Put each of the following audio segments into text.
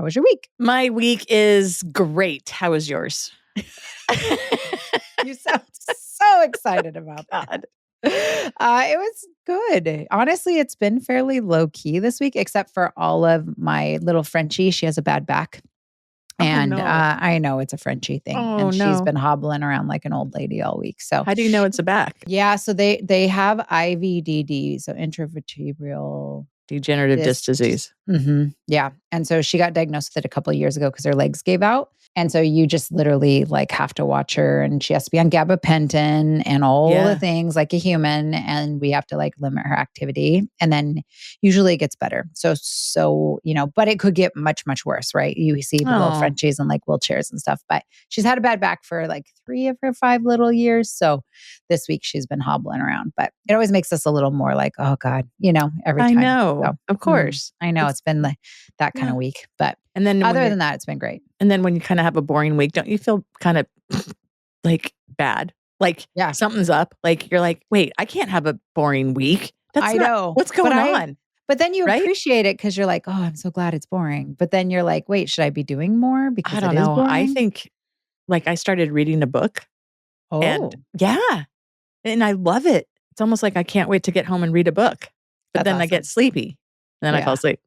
was your week? My week is great. How was yours? You sound so excited about that. It was good. Honestly, it's been fairly low key this week, except for Olive, my little Frenchie. She has a bad back. And no. I know it's a Frenchie thing. Oh, and she's no. been hobbling around like an old lady all week. So How do you know it's a back? yeah, so they have IVDD, so intravertebral Degenerative disc disease. Yeah. And so she got diagnosed with it a couple of years ago because her legs gave out. And so you just literally like have to watch her, and she has to be on gabapentin and all the things like a human. And we have to like limit her activity. And then usually it gets better. So, but it could get much, much worse, right? You see the little Frenchies in like wheelchairs and stuff, but she's had a bad back for like 3 of her 5 little years. So this week she's been hobbling around, but it always makes us a little more like, oh God, every time. I know, so, of course. I know it's been like that kind of week, but and then other than that, it's been great. And then when you kind of have a boring week, don't you feel kind of like bad? Like something's up. Like you're like, wait, I can't have a boring week. I know. What's going on? But then you appreciate it because you're like, oh, I'm so glad it's boring. But then you're like, wait, should I be doing more? Because I don't know. I think like I started reading a book. Oh. And and I love it. It's almost like I can't wait to get home and read a book. But then I get sleepy. And then I fall asleep.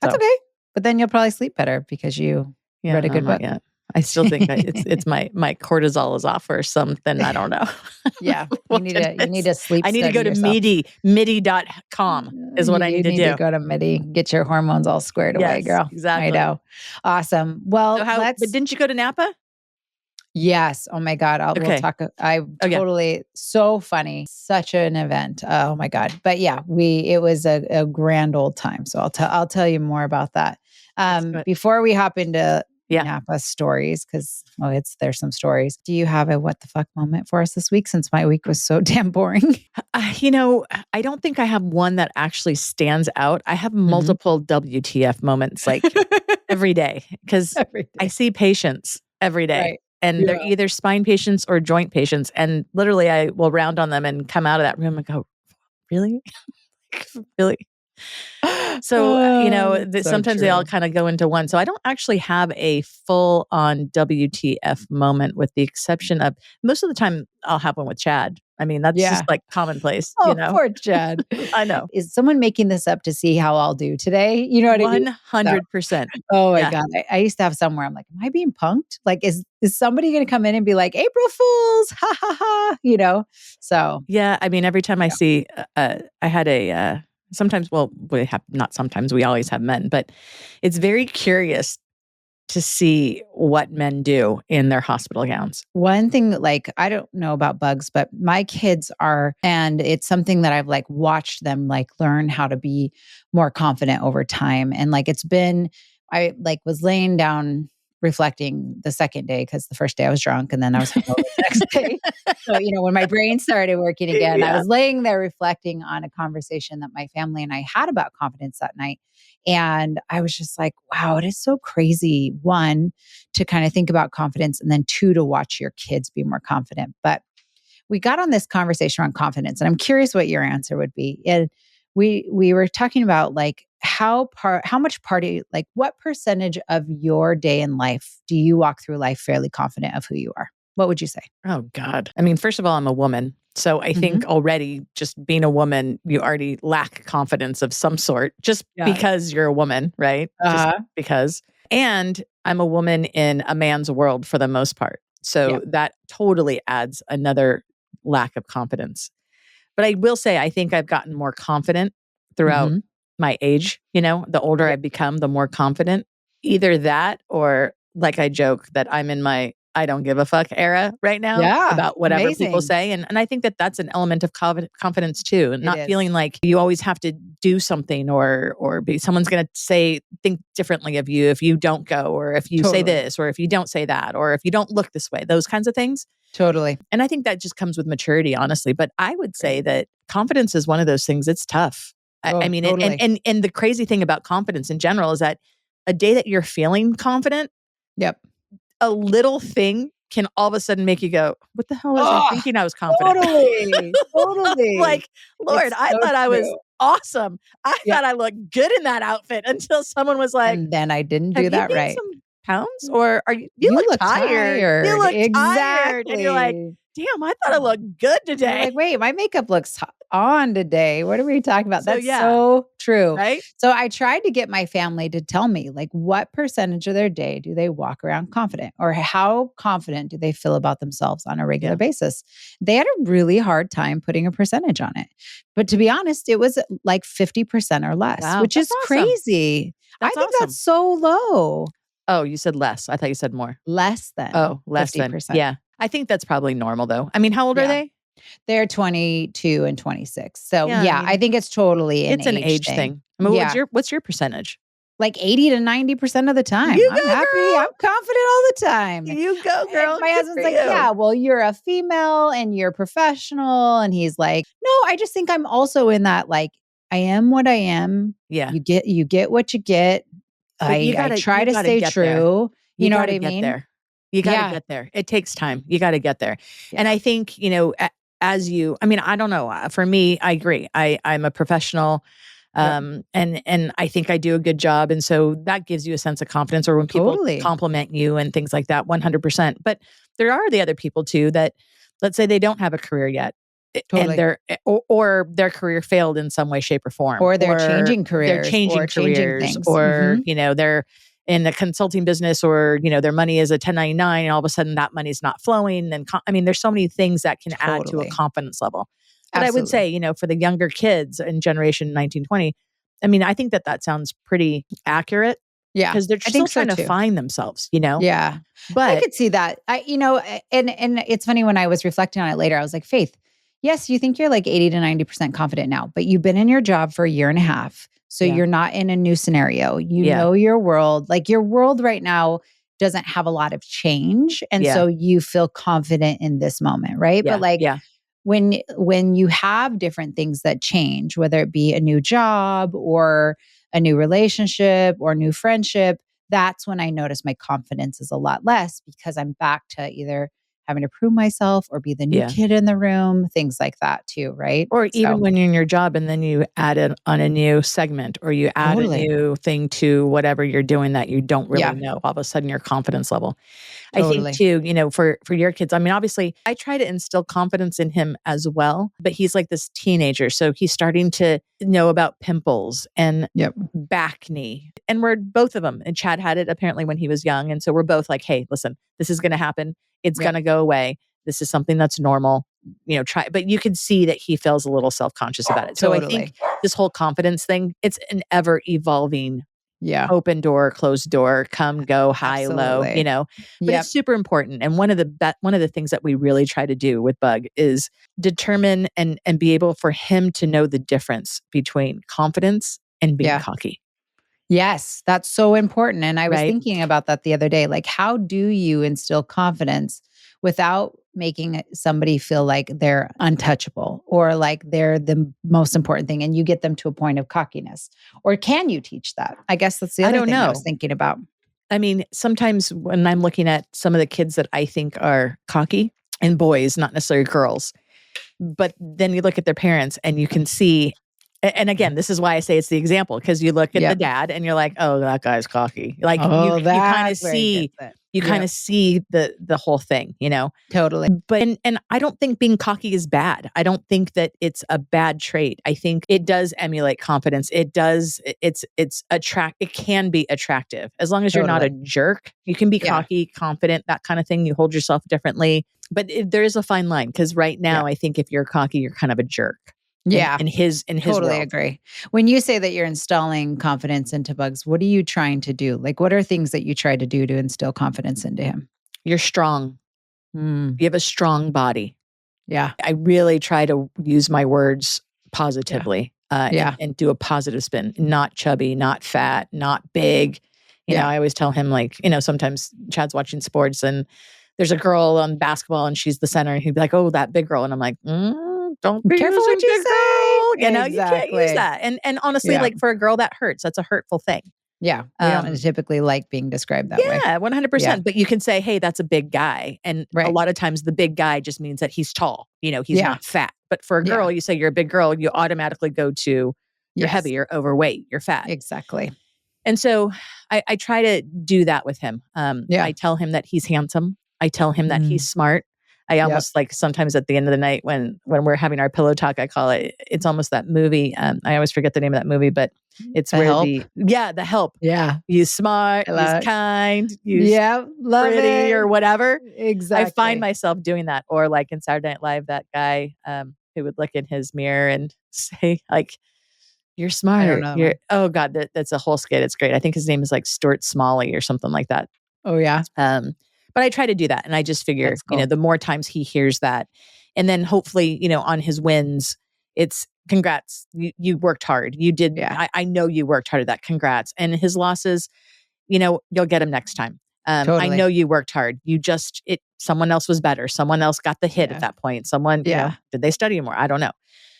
That's okay. But then you'll probably sleep better because you read a good book. Yeah. I still think it's my cortisol is off or something. I don't know. Yeah. You need to sleep. I need to go to midi.com is what I need to do. You need to go to MIDI, get your hormones all squared away, girl. Exactly. I know. Awesome. Well, but didn't you go to Napa? Yes. Oh my God. We'll talk. So funny. Such an event. Oh my God. But yeah, it was a grand old time. So I'll tell you more about that. Before we hop into Napa stories, because there's some stories. Do you have a what the fuck moment for us this week, since my week was so damn boring? I don't think I have one that actually stands out. I have multiple WTF moments like every day, because I see patients every day. Right. And they're either spine patients or joint patients. And literally I will round on them and come out of that room and go, really? Really? So, sometimes they all kind of go into one. So I don't actually have a full on WTF moment, with the exception of most of the time I'll have one with Chad. I mean, that's just like commonplace. Oh, poor Chad. I know. Is someone making this up to see how I'll do today? You know what I mean? 100%. Oh my God. I used to have somewhere I'm like, am I being punked? Like, is somebody going to come in and be like, April Fools? Ha ha ha. So. Yeah. I mean, every time I see, I had sometimes, we always have men, but it's very curious to see what men do in their hospital gowns. One thing, like, I don't know about bugs, but my kids are, and it's something that I've like watched them like learn how to be more confident over time. And like, I like was laying down reflecting the second day, because the first day I was drunk and then I was hungover the next day. So, when my brain started working again, I was laying there reflecting on a conversation that my family and I had about confidence that night. And I was just like, wow, it is so crazy. 1, to kind of think about confidence, and then 2, to watch your kids be more confident. But we got on this conversation around confidence, and I'm curious what your answer would be. And we were talking about like what percentage of your day in life do you walk through life fairly confident of who you are? What would you say? Oh God. I mean, first of all, I'm a woman. So I think already just being a woman, you already lack confidence of some sort just because you're a woman, right? Just because. And I'm a woman in a man's world for the most part. So that totally adds another lack of confidence. But I will say, I think I've gotten more confident throughout my age. The older I've become, the more confident. Either that, or like I joke that I'm in my I don't give a fuck era right now about whatever people say. And I think that that's an element of confidence too. And not feeling like you always have to do something or someone's going to think differently of you if you don't go, or if you say this, or if you don't say that, or if you don't look this way, those kinds of things. Totally. And I think that just comes with maturity, honestly. But I would say that confidence is one of those things. It's tough. I mean, totally. and the crazy thing about confidence in general is that a day that you're feeling confident, a little thing can all of a sudden make you go, what the hell was I thinking I was confident? Totally. Like, Lord, I thought I was awesome. I thought I looked good in that outfit until someone was like, and then I didn't have do you that gained right. some pounds or are you You look look tired. You tired. look tired. And you're like, Exactly. damn, I thought I looked good You're today. like, wait, my makeup looks on today. What are we talking about? So, That's yeah. so true. Right? So I tried to get my family to tell me, like, what percentage of their day do they walk around confident, or how confident do they feel about themselves on a regular basis? They had a really hard time putting a percentage on it. But to be honest, it was like 50% or less, Wow, which that's is awesome. crazy. That's I think awesome. that's so low. Oh, you said less. I thought you said more. Less than less 50%. than. Yeah. I think that's probably normal though. I mean, how old are they? They're 22 and 26. So Yeah, I mean, I think it's totally it's an age thing. thing. I mean, what's your percentage? Like 80 to 90% of the time. You I'm go, happy. girl. I'm confident all the time. You go, girl. And my Good husband's for like, you. yeah, well, you're a female and you're professional. And he's like, no, I just think I'm also in that, like, I am what I am. Yeah. You get what you get. I try to stay true. You know what I mean? There. You got to get there. It takes time. You got to get there. Yeah. And I think, I mean, I don't know. For me, I agree. I'm a professional. And I think I do a good job. And so that gives you a sense of confidence, or when people compliment you and things like that, 100%. But there are the other people too that, let's say they don't have a career yet. And or their career failed in some way, shape, or form. Or they're changing careers. They're changing careers. Things. Or, they're in the consulting business, or, their money is a 1099 and all of a sudden that money's not flowing. And I mean, there's so many things that can add to a confidence level. But I would say, for the younger kids in generation 1920, I mean, I think that sounds pretty accurate. Yeah. Because they're still trying to find themselves, Yeah. But I could see that. And it's funny, when I was reflecting on it later, I was like, Faith, yes, you think you're like 80 to 90% confident now, but you've been in your job for a year and a half. So you're not in a new scenario. You know your world. Like, your world right now doesn't have a lot of change. And so you feel confident in this moment, right? Yeah. But like, when you have different things that change, whether it be a new job or a new relationship or new friendship, that's when I notice my confidence is a lot less, because I'm back to either having to prove myself or be the new kid in the room, things like that too, right? Or even when you're in your job and then you add it on a new segment, or you add a new thing to whatever you're doing that you don't really know, all of a sudden your confidence level. I think too, for your kids, I mean, obviously I try to instill confidence in him as well, but he's like this teenager. So he's starting to know about pimples and back knee. And we're both of them. And Chad had it apparently when he was young. And so we're both like, hey, listen, this is going to happen. It's going to go away. This is something that's normal, try. But you can see that he feels a little self-conscious about it. So I think this whole confidence thing, it's an ever evolving, open door, closed door, come, go, high, low, but it's super important. And one of the things that we really try to do with Bug is determine and be able for him to know the difference between confidence and being cocky. Yes, that's so important. And I was thinking about that the other day. Like, how do you instill confidence without making somebody feel like they're untouchable, or like they're the most important thing, and you get them to a point of cockiness? Or can you teach that? I guess that's the other thing I was thinking about. I mean, sometimes when I'm looking at some of the kids that I think are cocky, and boys, not necessarily girls, but then you look at their parents and you can see. And again, this is why I say it's the example, because you look at the dad and you're like, oh, that guy's cocky. Like, you kind of see, the whole thing, Totally. But, and I don't think being cocky is bad. I don't think that it's a bad trait. I think it does emulate confidence. It does. It can be attractive as long as you're not a jerk. You can be cocky, confident, that kind of thing. You hold yourself differently, but there is a fine line, because right now I think if you're cocky, you're kind of a jerk. In his totally world. Agree. When you say that you're installing confidence into Bugs, what are you trying to do? Like, what are things that you try to do to instill confidence into him? You're strong. You have a strong body. Yeah. I really try to use my words positively and do a positive spin. Not chubby, not fat, not big. I always tell him, like, sometimes Chad's watching sports and there's a girl on basketball and she's the center, and he'd be like, oh, that big girl. And I'm like, don't be careful what you say. You can't use that. And honestly, like, for a girl, that hurts. That's a hurtful thing. Yeah. We don't typically like being described that way. Yeah, 100%. Yeah. But you can say, hey, that's a big guy. And a lot of times the big guy just means that he's tall. He's not fat. But for a girl, you say you're a big girl, you automatically go to You're heavy, you're overweight, you're fat. Exactly. And so I try to do that with him. I tell him that he's handsome. I tell him that he's smart. I almost like sometimes at the end of the night when we're having our pillow talk, I call it's almost that movie. I always forget the name of that movie, but it's The where Help? The Help. Yeah. He's smart, he's kind, he's love pretty it. or whatever. Exactly. I find myself doing that. Or like in Saturday Night Live, that guy who would look in his mirror and say like, "You're smart." I don't know. Oh God, that's a whole skit. It's great. I think his name is like Stuart Smalley or something like that. Oh yeah. But I try to do that. And I just figure, cool. the more times he hears that, and then hopefully, on his wins, it's congrats. You worked hard. You did. Yeah. I know you worked hard at that. Congrats. And his losses, you'll get him next time. Totally. I know you worked hard. Someone else was better. Someone else got the hit at that point. Someone, did they study more? I don't know.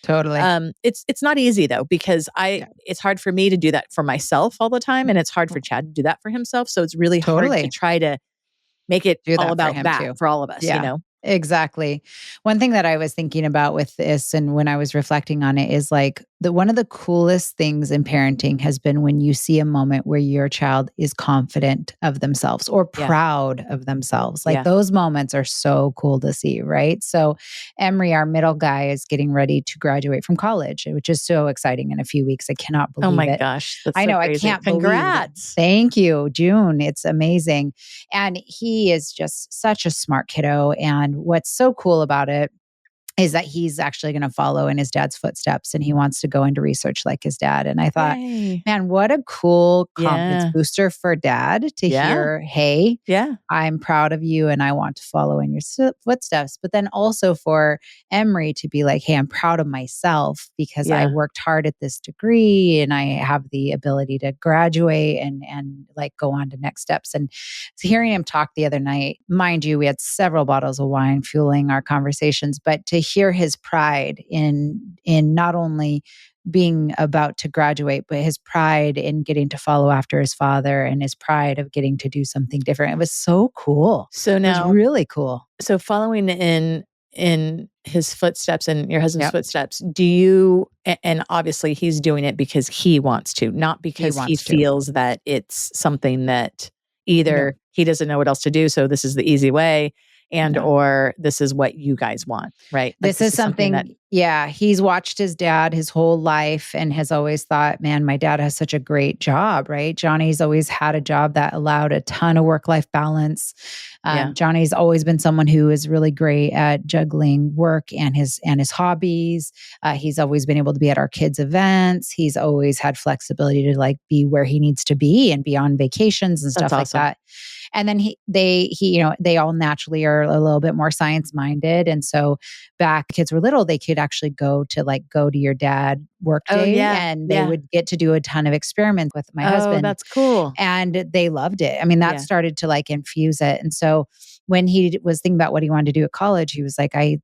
Totally. It's not easy though, because it's hard for me to do that for myself all the time. And it's hard for Chad to do that for himself. So it's really hard to try to make it all about that for all of us, Exactly. One thing that I was thinking about with this and when I was reflecting on it is like one of the coolest things in parenting has been when you see a moment where your child is confident of themselves or proud of themselves. Like those moments are so cool to see, right? So Emery, our middle guy, is getting ready to graduate from college, which is so exciting in a few weeks. I cannot believe it. Oh my gosh. That's I know. crazy. I can't Congrats. believe. Thank you, June. It's amazing. And he is just such a smart kiddo. And what's so cool about it is that he's actually going to follow in his dad's footsteps and he wants to go into research like his dad. And I thought, man, what a cool confidence booster for dad to hear, hey, I'm proud of you and I want to follow in your footsteps. But then also for Emery to be like, hey, I'm proud of myself because I worked hard at this degree and I have the ability to graduate and like go on to next steps. And so hearing him talk the other night, mind you, we had several bottles of wine fueling our conversations, but to hear his pride in not only being about to graduate, but his pride in getting to follow after his father and his pride of getting to do something different. It was so cool. So now, it was really cool. So following in his footsteps and your husband's footsteps, do you, and obviously he's doing it because he wants to, not because he feels that it's something that either he doesn't know what else to do, so this is the easy way, or this is what you guys want, right? Like this is something that, he's watched his dad his whole life and has always thought, man, my dad has such a great job, right? Johnny's always had a job that allowed a ton of work-life balance. Johnny's always been someone who is really great at juggling work and his hobbies. He's always been able to be at our kids' events. He's always had flexibility to like be where he needs to be and be on vacations and stuff like that. And then they all naturally are a little bit more science minded. And so back kids were little, they could actually go to your dad work day and they would get to do a ton of experiments with my husband. That's cool. And they loved it. I mean, that started to like infuse it. And so when he was thinking about what he wanted to do at college, he was like, I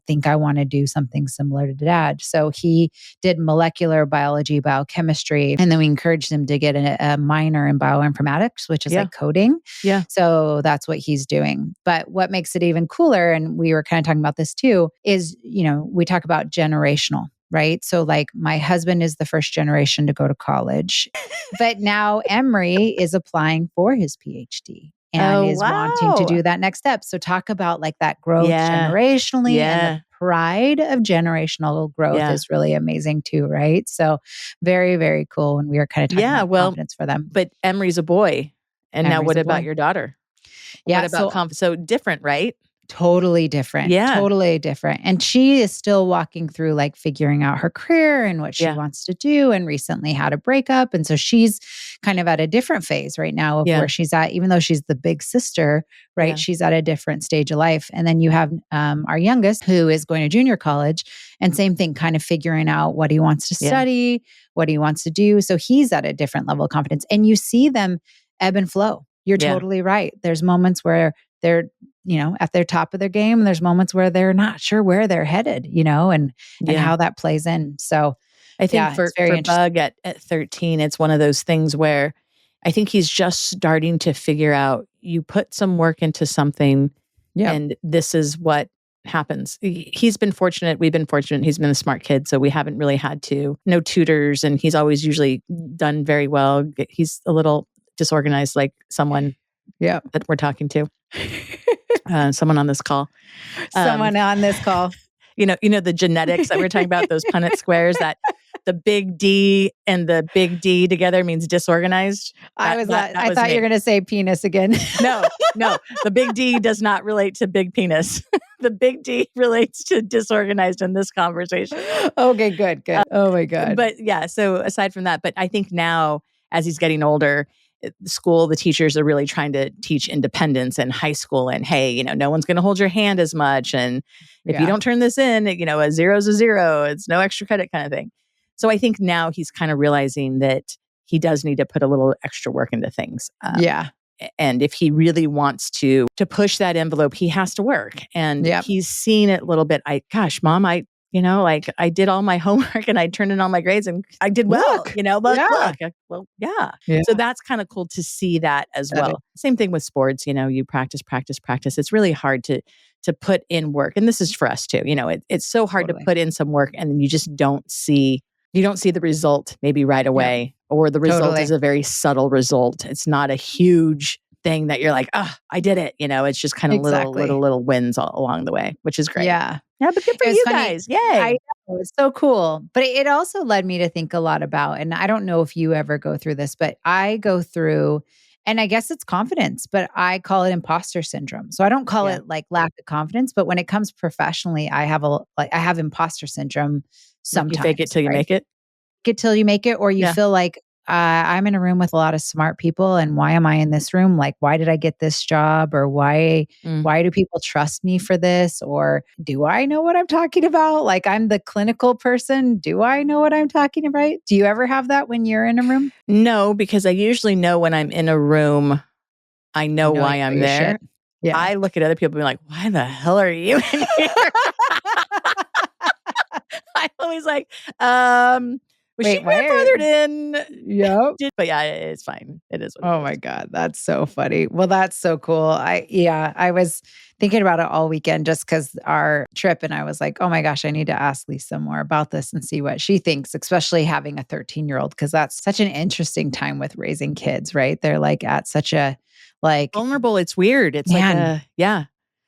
think I want to do something similar to dad. So he did molecular biology, biochemistry, and then we encouraged him to get a minor in bioinformatics, which is like coding. Yeah. So that's what he's doing. But what makes it even cooler, and we were kind of talking about this too, is, we talk about generational, right? So like my husband is the first generation to go to college, but now Emery is applying for his PhD. And is wanting to do that next step. So talk about like that growth generationally and the pride of generational growth is really amazing too, right? So very, very cool when we were kind of talking about confidence for them. But Emery's a boy. And now what about your daughter? What about so different, right? Totally different. Yeah. Totally different. And she is still walking through like figuring out her career and what she wants to do, and recently had a breakup. And so she's kind of at a different phase right now of where she's at, even though she's the big sister, right? Yeah. She's at a different stage of life. And then you have our youngest who is going to junior college, and same thing, kind of figuring out what he wants to study, what he wants to do. So he's at a different level of confidence, and you see them ebb and flow. You're totally right. There's moments where they're, at their top of their game. And there's moments where they're not sure where they're headed, and how that plays in. So I think for Bug at 13, it's one of those things where I think he's just starting to figure out, you put some work into something and this is what happens. He's been fortunate. We've been fortunate. He's been a smart kid. So we haven't really had no tutors. And he's always usually done very well. He's a little disorganized, like someone that we're talking to. Someone on this call. Someone on this call. You know the genetics that we're talking about, those Punnett squares, that the big D and the big D together means disorganized. I thought you were going to say penis again. No. The big D does not relate to big penis. The big D relates to disorganized in this conversation. Okay, good. Oh my God. But yeah, so aside from that, but I think now as he's getting older, the teachers are really trying to teach independence in high school, and hey, no one's going to hold your hand as much. And if you don't turn this in, a zero is a zero. It's no extra credit kind of thing. So I think now he's kind of realizing that he does need to put a little extra work into things. And if he really wants to push that envelope, he has to work. And he's seen it a little bit. Mom, I did all my homework and I turned in all my grades and I did well, look. Well, yeah. So that's kind of cool to see that as well. Same thing with sports, you practice. It's really hard to put in work. And this is for us too. It's so hard to put in some work and then you just don't see the result maybe right away, or the result is a very subtle result. It's not a huge thing that you're like, I did it. It's just kind of little wins all along the way, which is great. Yeah. Yeah, but good for you guys. Yay. I know. It's so cool. But it also led me to think a lot about, and I don't know if you ever go through this, but I go through, and I guess it's confidence, but I call it imposter syndrome. So I don't call it like lack of confidence, but when it comes professionally, I have imposter syndrome sometimes. You fake it till you make it? Get till you make it, or you feel like I'm in a room with a lot of smart people, and why am I in this room? Like, why did I get this job? Or why do people trust me for this? Or do I know what I'm talking about? Like, I'm the clinical person. Do I know what I'm talking about? Do you ever have that when you're in a room? No, because I usually know when I'm in a room, I know why I'm there. Yeah. I look at other people and be like, why the hell are you in here? I'm always like, was she grandfathered in? Yep. But yeah, it's fine. It is. Oh my God. That's so funny. Well, that's so cool. I was thinking about it all weekend just because our trip, and I was like, oh my gosh, I need to ask Lisa more about this and see what she thinks, especially having a 13-year-old, because that's such an interesting time with raising kids, right? They're like at such a vulnerable. It's weird. It's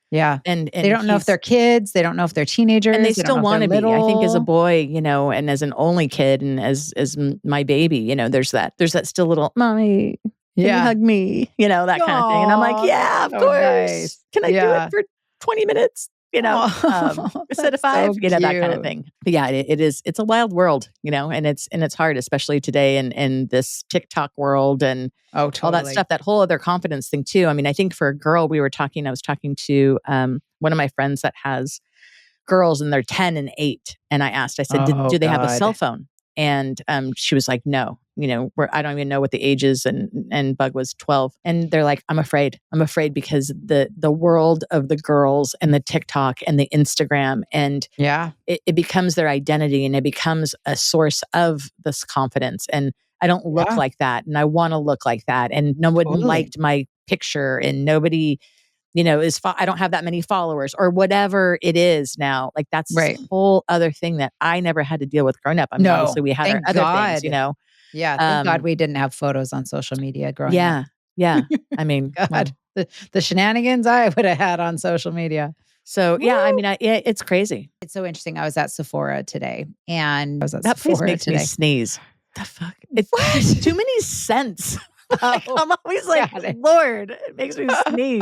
Yeah. And they don't know if they're kids. They don't know if they're teenagers. And they still want to be. I think as a boy, and as an only kid and as my baby, there's that still little, mommy, can you hug me? That kind of thing. And I'm like, yeah, of course. Nice. Can I do it for 20 minutes? Instead of 5, so that kind of thing. But yeah, it's a wild world, and it's hard, especially today in this TikTok world and all that stuff, that whole other confidence thing too. I mean, I think for a girl, I was talking to one of my friends that has girls and they're 10 and 8. And I said, do they have a cell phone? And she was like, no, I don't even know what the age is. And Bug was 12. And they're like, I'm afraid because the world of the girls and the TikTok and the Instagram, and it becomes their identity and it becomes a source of this confidence. And I don't look like that. And I want to look like that. And no one liked my picture, and nobody, I don't have that many followers or whatever it is now. Like that's a whole other thing that I never had to deal with growing up. I mean, obviously we had our other things, Yeah. Thank God we didn't have photos on social media growing up. Yeah. I mean, God, the shenanigans I would have had on social media. So yeah, I mean, it's crazy. It's so interesting. I was at Sephora today, and that place makes me sneeze. The fuck? It's too many scents. I'm always like, Lord, it makes me sneeze.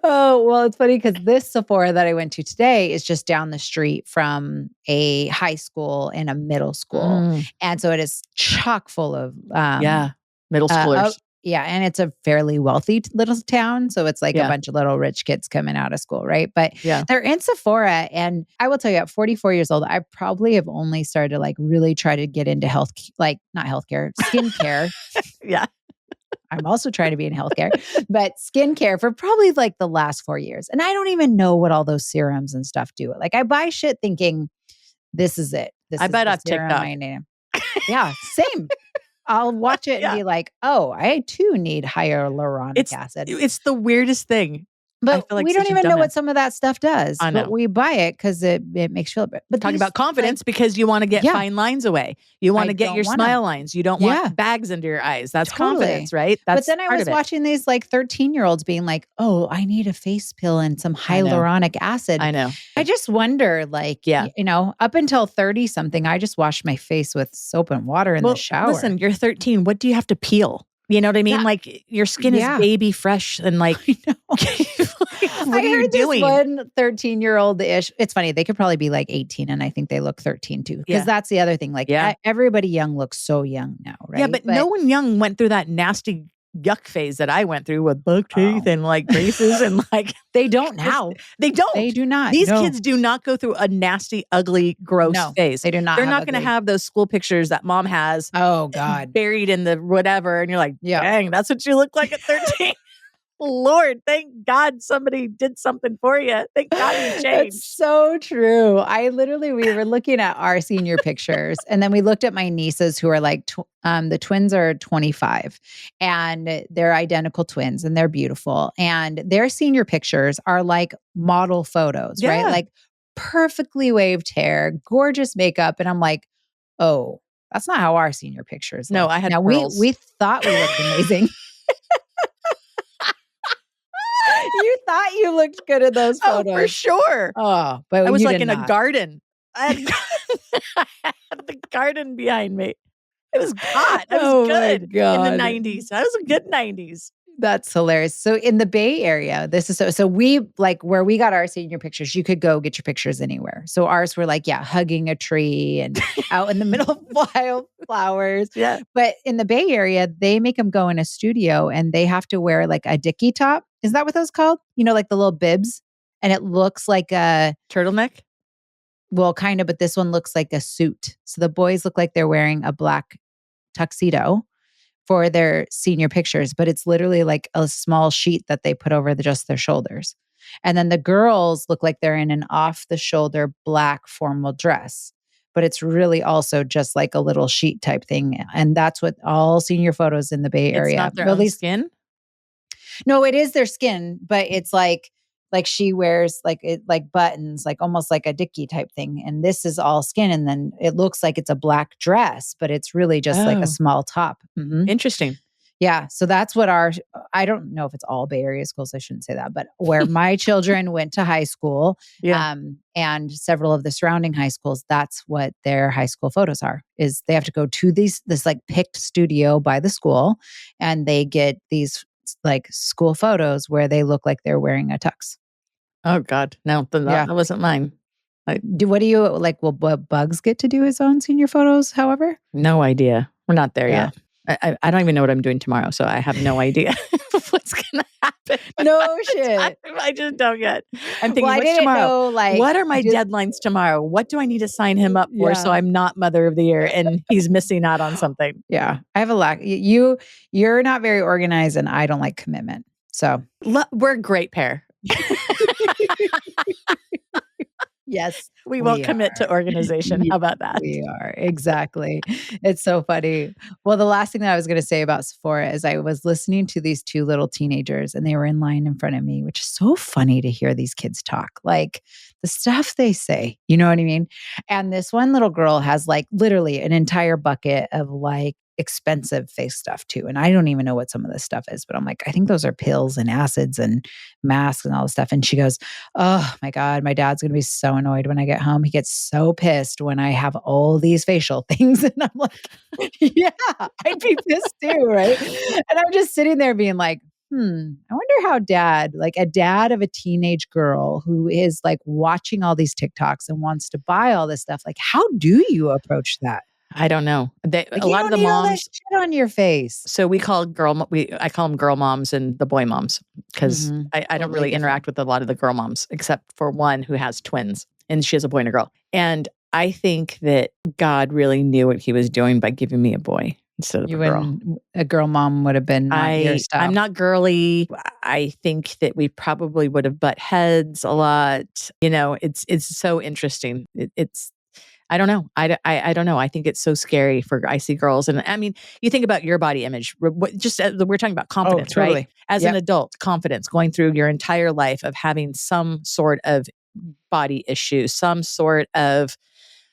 Oh, well, it's funny because this Sephora that I went to today is just down the street from a high school and a middle school. And so it is chock full of middle schoolers. And it's a fairly wealthy little town. So it's like a bunch of little rich kids coming out of school, right? But they're in Sephora. And I will tell you, at 44 years old, I probably have only started to really try to get into not healthcare, skincare. I'm also trying to be in healthcare, but skincare for probably the last 4 years. And I don't even know what all those serums and stuff do. I buy shit thinking, this is it. I bet off TikTok. Yeah, same. I'll watch it and be like, oh, I too need hyaluronic acid. It's the weirdest thing. But feel like we don't such a even know what dumbass. some of that stuff does. I know. But we buy it because it makes you feel better. But Talk about confidence because you want to get fine lines away. You want to get your smile lines. You don't want bags under your eyes. That's confidence, right? That's But then I was watching these like 13-year-olds being like, oh, I need a face pill and some hyaluronic acid. I know. I just wonder, like, up until 30 something, I just washed my face with soap and water in the shower. Listen, you're 13. What do you have to peel? You know what I mean? Like your skin is baby fresh and like, I know. What are you doing? This one 13-year-old-ish. It's funny. They could probably be like 18 and I think they look 13 too. Because that's the other thing. Like everybody young looks so young now, right? Yeah, but no one young went through that nasty yuck phase that I went through with buck teeth and like braces and like they don't now. They don't. They do not. These kids do not go through a nasty, ugly, gross phase. They do not. They're not going to have those school pictures that mom has. Oh God, buried in the whatever, and you're like, dang, that's what you look like at 13. Lord, thank God somebody did something for you. Thank God you changed. It's so true. We were looking at our senior pictures and then we looked at my nieces who are like, the twins are 25 and they're identical twins and they're beautiful. And their senior pictures are like model photos, right? Like perfectly waved hair, gorgeous makeup. And I'm like, oh, that's not how our senior pictures look. No, I had curls. We thought we looked amazing. You thought you looked good in those photos. Oh, for sure. Oh, but I was like in a garden. I had the garden behind me. It was hot. It was good in the 90s. That was a good 90s. That's hilarious. So in the Bay Area, this is so we like where we got our senior pictures, you could go get your pictures anywhere. So ours were like, hugging a tree and out in the middle of wildflowers. Yeah. But in the Bay Area, they make them go in a studio and they have to wear like a dicky top. Is that what those called? You know, like the little bibs? And it looks like a turtleneck? Well, kind of, but this one looks like a suit. So the boys look like they're wearing a black tuxedo for their senior pictures, but it's literally like a small sheet that they put over just their shoulders. And then the girls look like they're in an off-the-shoulder black formal dress, but it's really also just like a little sheet type thing. And that's what all senior photos in the Bay Area. It's not their own skin? No, it is their skin, but it's like she wears like buttons, like almost like a dicky type thing. And this is all skin. And then it looks like it's a black dress, but it's really just like a small top. Mm-hmm. Interesting. Yeah. So that's what I don't know if it's all Bay Area schools. I shouldn't say that, but where my children went to high school and several of the surrounding high schools, that's what their high school photos are, is they have to go to this like picked studio by the school and they get these like school photos where they look like they're wearing a tux. Oh God. No, that wasn't mine. What do you like? Will Bugs get to do his own senior photos, however? No idea. We're not there yet. I don't even know what I'm doing tomorrow, so I have no idea what's going to happen. No shit. I just don't yet. I'm thinking, what's tomorrow? What are my deadlines tomorrow? What do I need to sign him up for so I'm not Mother of the Year and he's missing out on something? Yeah, I have a lack. You're not very organized and I don't like commitment. So we're a great pair. Yes. We won't commit to organization. How about that? We are. Exactly. It's so funny. Well, the last thing that I was going to say about Sephora is I was listening to these two little teenagers and they were in line in front of me, which is so funny to hear these kids talk. Like the stuff they say, you know what I mean? And this one little girl has like literally an entire bucket of like expensive face stuff too. And I don't even know what some of this stuff is, but I'm like, I think those are pills and acids and masks and all this stuff. And she goes, oh my God, my dad's going to be so annoyed when I get home. He gets so pissed when I have all these facial things. And I'm like, yeah, I'd be pissed too. Right. And I'm just sitting there being like, I wonder how a dad of a teenage girl who is like watching all these TikToks and wants to buy all this stuff, like, how do you approach that? I don't know. A lot of the moms all that shit on your face. So I call them girl moms and the boy moms because I don't really interact with a lot of the girl moms except for one who has twins and she has a boy and a girl. And I think that God really knew what he was doing by giving me a boy instead of a girl. A girl mom would have been your style. I'm not girly. I think that we probably would have butt heads a lot. You know, it's so interesting. I don't know. I don't know. I think it's so scary for I see girls. And I mean, you think about your body image, just we're talking about confidence, totally. right? As an adult, confidence, going through your entire life of having some sort of body issue, some sort of,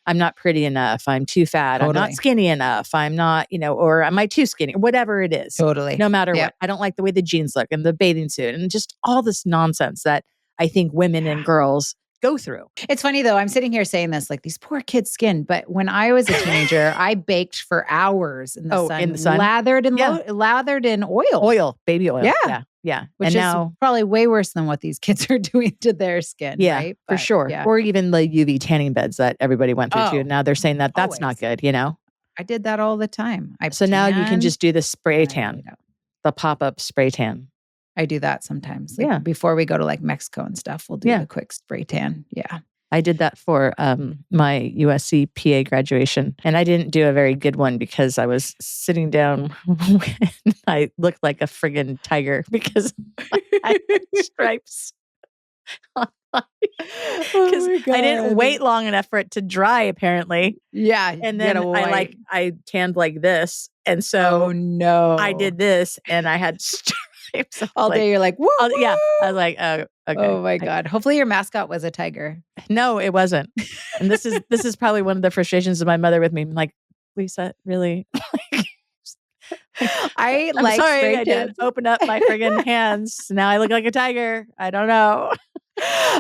I'm not pretty enough, I'm too fat, I'm not skinny enough, I'm not, or am I too skinny? Whatever it is. Totally. No matter what. I don't like the way the jeans look and the bathing suit and just all this nonsense that I think women and girls go through. It's funny though, I'm sitting here saying this like these poor kids' skin, but when I was a teenager, I baked for hours in the sun, lathered in oil. Baby oil. Yeah. Which is probably way worse than what these kids are doing to their skin. Yeah, right? For sure. Yeah. Or even the UV tanning beds that everybody went through too. And now they're saying that that's not good, I did that all the time. Now you can just do the spray tan, the pop-up spray tan. I do that sometimes. Before we go to like Mexico and stuff, we'll do the quick spray tan. Yeah. I did that for my USC PA graduation. And I didn't do a very good one because I was sitting down when I looked like a friggin' tiger because I had stripes on because I didn't wait long enough for it to dry, apparently. Yeah. And then I tanned like this. And so I did this and I had all day. You're like, woo, yeah. I was like, okay. Oh my God. Hopefully your mascot was a tiger. No, it wasn't. And this is probably one of the frustrations of my mother with me. I'm like, Lisa, really? I'm sorry, I didn't open up my friggin' hands. Now I look like a tiger. I don't know.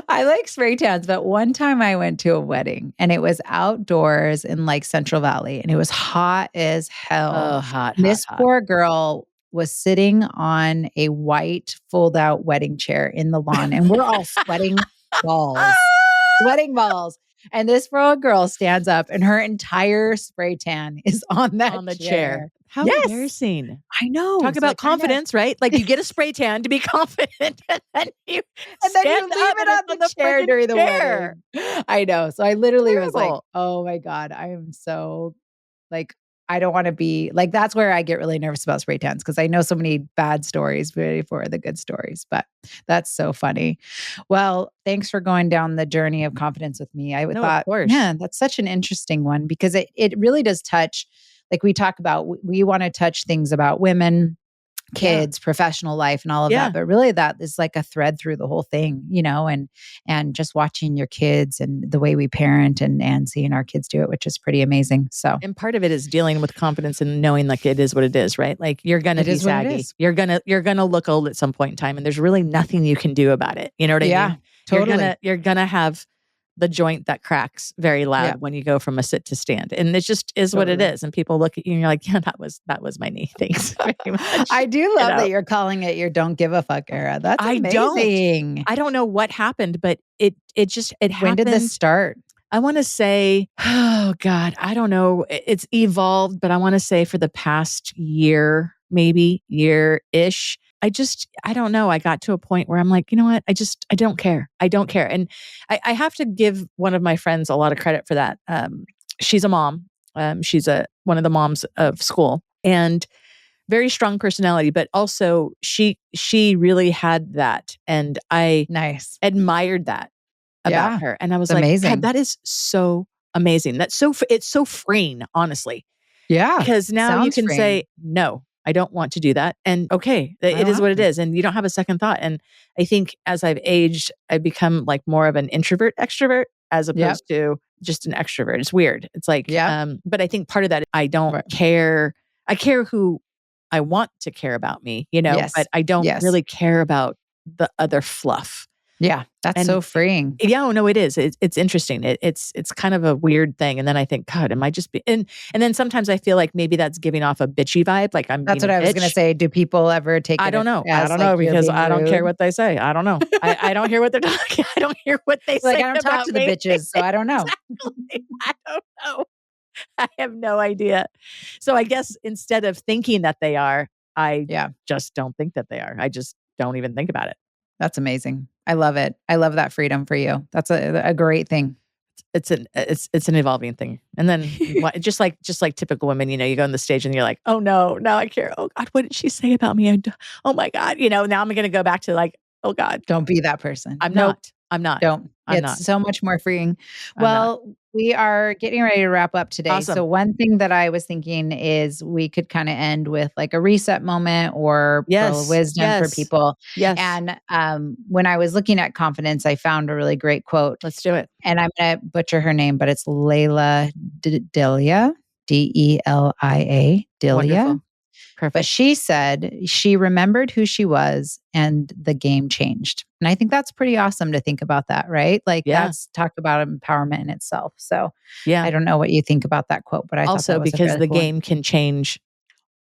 I like spray tans, but one time I went to a wedding and it was outdoors in like Central Valley and it was hot as hell. Oh, hot. This poor girl was sitting on a white fold-out wedding chair in the lawn, and we're all sweating balls. And this poor girl stands up, and her entire spray tan is on the chair. How embarrassing! I know. Talk about confidence, right? Like you get a spray tan to be confident, and then you leave it on the chair during the wedding. I know. So I literally was like, "Oh my God, I am so like." I don't want to be like, that's where I get really nervous about spray tans because I know so many bad stories before the good stories, but that's so funny. Well, thanks for going down the journey of confidence with me. I thought, yeah, that's such an interesting one because it really does touch, like we talk about, we want to touch things about women, kids, professional life and all of that. But really that is like a thread through the whole thing, and just watching your kids and the way we parent and seeing our kids do it, which is pretty amazing. So, and part of it is dealing with confidence and knowing like it is what it is, right? Like you're going to be saggy. You're going to look old at some point in time and there's really nothing you can do about it. You know what I mean? Totally. You're going to have the joint that cracks very loud when you go from a sit to stand. And it just is what it is. And people look at you and you're like, yeah, that was my knee. Thanks very much. I do love that you're calling it your don't give a fuck era. That's amazing. I don't know what happened, but it happened. When did this start? I want to say, oh God, I don't know. It's evolved, but I want to say for the past year, maybe year-ish, I don't know. I got to a point where I'm like, you know what? I don't care. I don't care. And I have to give one of my friends a lot of credit for that. She's a mom. She's one of the moms of school and very strong personality, but also she really had that. And I admired that about her. And I was like, amazing. God, that is so amazing. It's so freeing, honestly. Yeah. Because now you can say, no, I don't want to do that. And okay, it is what it is. And you don't have a second thought. And I think as I've aged, I've become like more of an introvert extrovert as opposed to just an extrovert. It's weird. It's like, but I think part of that, I don't care. I care who I want to care about me, but I don't really care about the other fluff. Yeah. That's so freeing. Yeah, no, it is. It's interesting. It's kind of a weird thing. And then I think, God, am I just and then sometimes I feel like maybe that's giving off a bitchy vibe. Like that's what I was going to say. Do people ever take I don't know. I don't know because I don't care what they say. I don't know. I don't hear what they're talking. I don't hear what they say. Like I don't talk to the bitches, so I don't know. Exactly. I don't know. I have no idea. So I guess instead of thinking that they are, I just don't think that they are. I just don't even think about it. That's amazing. I love it. I love that freedom for you. That's a great thing. It's an evolving thing. And then just like typical women, you go on the stage and you're like, oh no, now I care. Oh God, what did she say about me? Oh my God. Now I'm going to go back to like, oh God. Don't be that person. I'm not. Don't. It's so much more freeing. Well, we are getting ready to wrap up today. Awesome. So one thing that I was thinking is we could kind of end with like a reset moment or pearl of wisdom for people. Yes. And when I was looking at confidence, I found a really great quote. Let's do it. And I'm going to butcher her name, but it's Layla Delia, Delia. Wonderful. Perfect. But she said she remembered who she was and the game changed. And I think that's pretty awesome to think about that, right? Like that's talk about empowerment in itself. So I don't know what you think about that quote, but I also thought that was because the game can change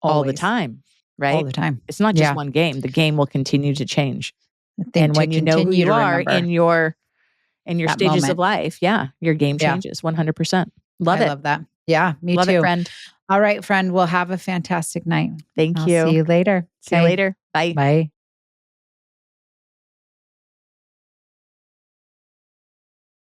all the time, right? All the time. It's not just one game. The game will continue to change. And when you know who you are in your stages of life, your game changes 100%. Love it. I love that. Yeah, me love too. It, friend. All right, friend. We'll have a fantastic night. Thank you. See you later. See you later. Bye. Bye.